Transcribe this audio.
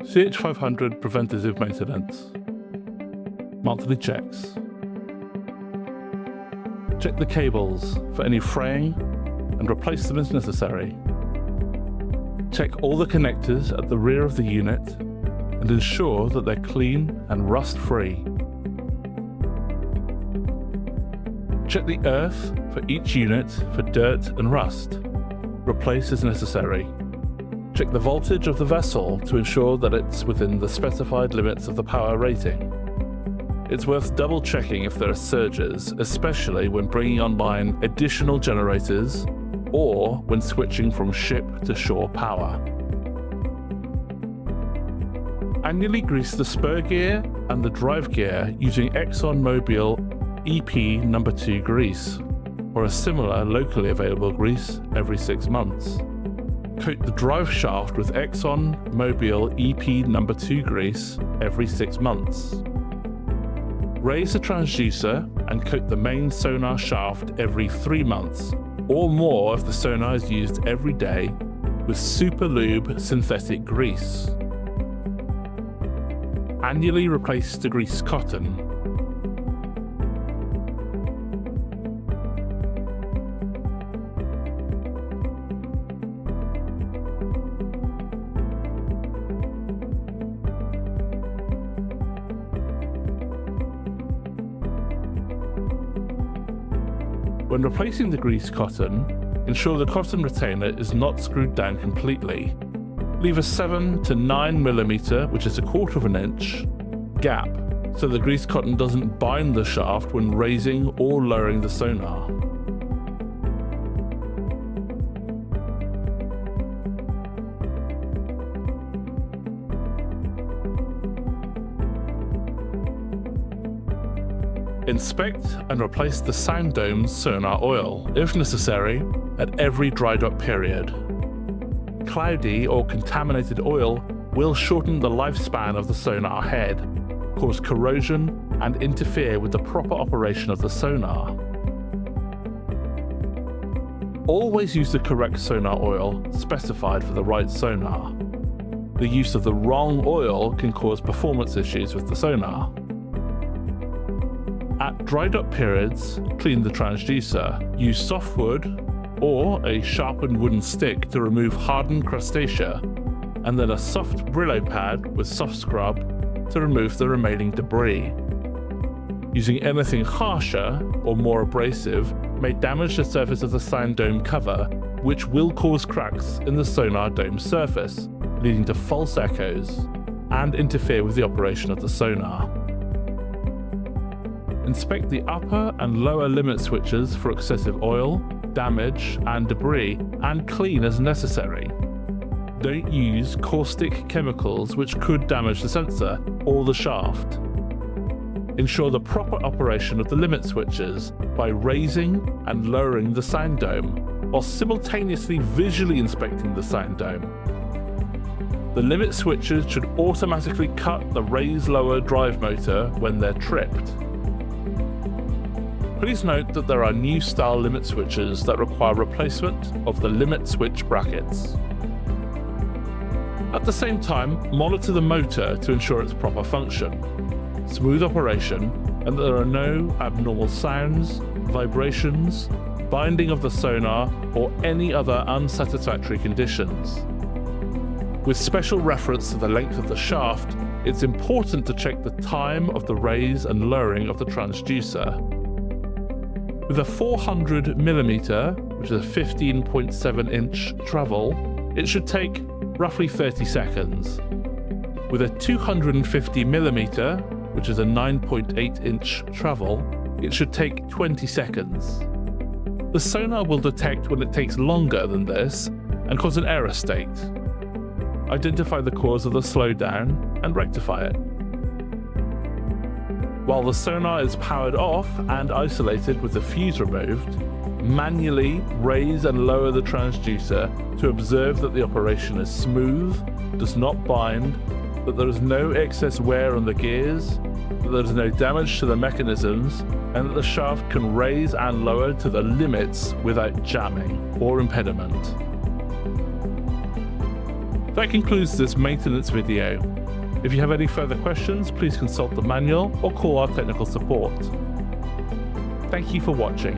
CH500 Preventative Maintenance. Monthly checks. Check the cables for any fraying and replace them as necessary. Check all the connectors at the rear of the unit and ensure that they're clean and rust-free. Check the earth for each unit for dirt and rust. Replace as necessary. Check the voltage of the vessel to ensure that it's within the specified limits of the power rating. It's worth double checking if there are surges, especially when bringing online additional generators or when switching from ship to shore power. Annually grease the spur gear and the drive gear using ExxonMobil EP No. 2 grease, or a similar locally available grease every 6 months. Coat the drive shaft with ExxonMobil EP No. 2 grease every 6 months. Raise the transducer and coat the main sonar shaft every 3 months, or more if the sonar is used every day, with Super Lube synthetic grease. Annually replace the grease cotton. When replacing the grease cotton, ensure the cotton retainer is not screwed down completely. Leave a 7 to 9 mm, which is 1/4 inch, gap, so the grease cotton doesn't bind the shaft when raising or lowering the sonar. Inspect and replace the sound dome's sonar oil, if necessary, at every dry dock period. Cloudy or contaminated oil will shorten the lifespan of the sonar head, cause corrosion, and interfere with the proper operation of the sonar. Always use the correct sonar oil specified for the right sonar. The use of the wrong oil can cause performance issues with the sonar. At dry dock periods, clean the transducer. Use softwood or a sharpened wooden stick to remove hardened crustacea, and then a soft Brillo pad with soft scrub to remove the remaining debris. Using anything harsher or more abrasive may damage the surface of the sound dome cover, which will cause cracks in the sonar dome surface, leading to false echoes and interfere with the operation of the sonar. Inspect the upper and lower limit switches for excessive oil, damage, and debris, and clean as necessary. Don't use caustic chemicals which could damage the sensor or the shaft. Ensure the proper operation of the limit switches by raising and lowering the sound dome, while simultaneously visually inspecting the sound dome. The limit switches should automatically cut the raise-lower drive motor when they're tripped. Please note that there are new style limit switches that require replacement of the limit switch brackets. At the same time, monitor the motor to ensure its proper function, smooth operation, and that there are no abnormal sounds, vibrations, binding of the sonar, or any other unsatisfactory conditions. With special reference to the length of the shaft, it's important to check the time of the raise and lowering of the transducer. With a 400 mm, which is a 15.7 inch travel, it should take roughly 30 seconds. With a 250 mm, which is a 9.8 inch travel, it should take 20 seconds. The sonar will detect when it takes longer than this and cause an error state. Identify the cause of the slowdown and rectify it. While the sonar is powered off and isolated with the fuse removed, manually raise and lower the transducer to observe that the operation is smooth, does not bind, that there is no excess wear on the gears, that there is no damage to the mechanisms, and that the shaft can raise and lower to the limits without jamming or impediment. That concludes this maintenance video. If you have any further questions, please consult the manual or call our technical support. Thank you for watching.